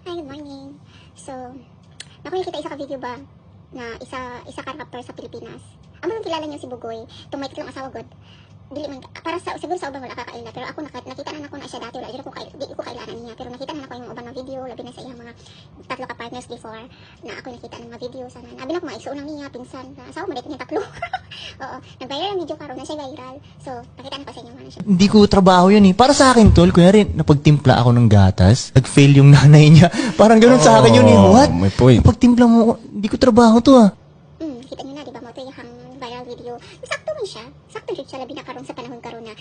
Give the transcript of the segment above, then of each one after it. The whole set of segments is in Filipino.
Hi, good morning. So, naku nakita isa ka video ba na isa ka rapper sa Pilipinas. Amo nang kilala niyo si Bugoy, tumay lang asawa god. Dili man para sa siguro sa ubang wala kakaila pero ako nakita na nako na siya dati wala jud ko di ko kailanan niya pero nakita na nako yung ubang mga video labi na sa iyang mga tatlo ka partners before na ako nakita ng mga video sana. Abi na ko maigsuon niya pinsan na asawa mo dito niya tatlo. Oo, nag-viral ang video karon na siya viral. So, nakita na ko sa inyo man siya. Hindi ko trabaho yun eh. Para sa akin, tol, kunyari, napagtimpla ako ng gatas, nag-fail yung nanay niya. Parang ganun sa akin yun eh. What? May point. Napagtimpla mo, hindi ko trabaho to ah. Kita niyo na, di ba mo ito yung viral video. Sakto man siya. Sakto siya labi na karon sa panahon karon na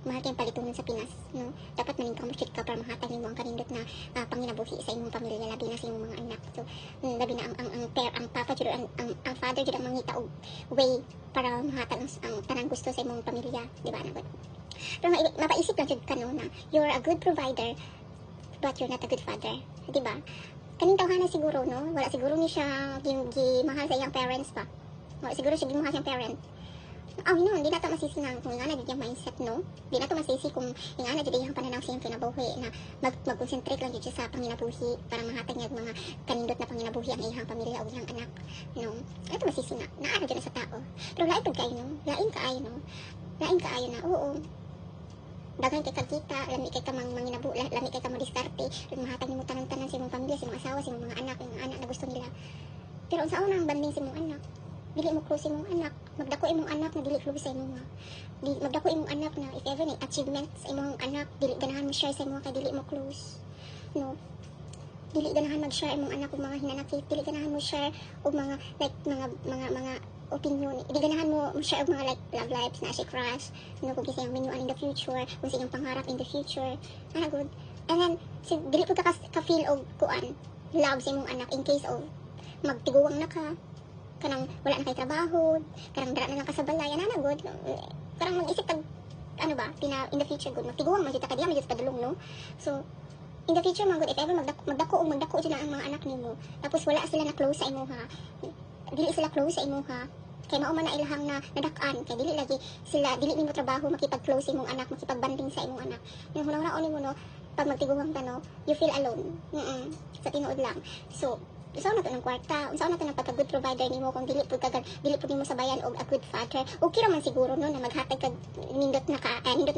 mahal kayong palitunan sa Pinas. No? Dapat maning ka para mahatag nimo ang kanindot na panginabuhi sa imong pamilya labi na sa imong mga anak. So, labi na ang papa jud ang father jud ang mangita og way para mahatag ang tanang gusto sa imong pamilya, di ba na? Pero mapaisip lang jud ka no na you're a good provider but you're not a good father, di ba? Kaning tawhana siguro, no? Wala siguro ni siya mahal sa iyang parents pa. Wala siguro siya gimahal sa iyang parent. No, hindi na ito masisi nga kung nga na yung mindset, no? Hindi na ito masisi kung nga na yung pananaw sa iyang kinabuhi na mag-concentrate lang siya sa panginabuhi para mahatag niya mga kanindot na panginabuhi ang iyang pamilya o iyang anak, no? Ito masisi na, naara dyan sa tao. Pero lain pag kayo, no? Lain kaayo, no? Lain kaayo na, oo. Dagan kay kagita, lami kay ka manginabu, lami kay ka madiskarte, mahatag nimo tanan-tanan sa imong pamilya, sa imong asawa, sa imong mga anak, yung anak na gusto nila. Pero unsa una ang banding sa imong anak? Dili mo close sa imong anak, magdako imong anak na dili close sa imong magdako imong anak na if ever ni achievement sa imong anak, dili ganahan mo share sa imong kay dili mo close. No. Dili ganahan mag-share imong anak og mga hinanakit, dili ganahan mo share og mga like mga opinion. Di ganahan mo share og mga like love lives na si crush, kung sa iyong minuan in the future, kung sa iyong pangarap in the future. Good. And then, dili po ka-feel og kuan, love sa imong anak in case of magtiguwang na ka, kanang wala na kay trabaho, kanang dara na lang ka sa balay, good. Karang mag-isip tag, in the future good, magtiguwang, magjuta ka diya, magjuta padulong, no? So, in the future, good, if ever magdako dyan ang mga anak nimo, tapos wala sila na close sa imuha, dili sila close sa imuha, kay mao man na ilahang na nadak-an kay dili nimo trabaho makipag-close imong anak, makipag-banding sa imong anak. Yung hunahuna nimo no, pag magtiguwang ka no, you feel alone. Sa tinuod lang. So, usaw na to ng kwarta, usaw na to ng pagka-good provider nimo kung dili pud nimo sabayan og a good father. Okay ra man siguro no na maghatag kag nindot na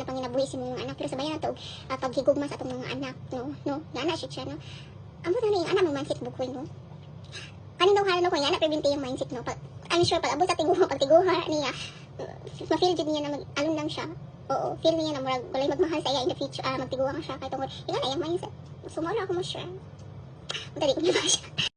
panginabuhi sa imong anak, pero sabayan na to og paghigugma sa atong mga anak, no. Yana siya no. Amo na yung anak mo mindset bukoy no. Kanin daw halo ko yana prevent yung mindset no. I'm sure pag abot sa pagtiguha niya, ma-feel jud niya na alon lang siya. Oo, feel niya na murag walay magmahal sa iya in the future, magtiguha siya kay tungod. Yan ay yung mindset. Sumala ako mo sure. Dali ko niya ba siya.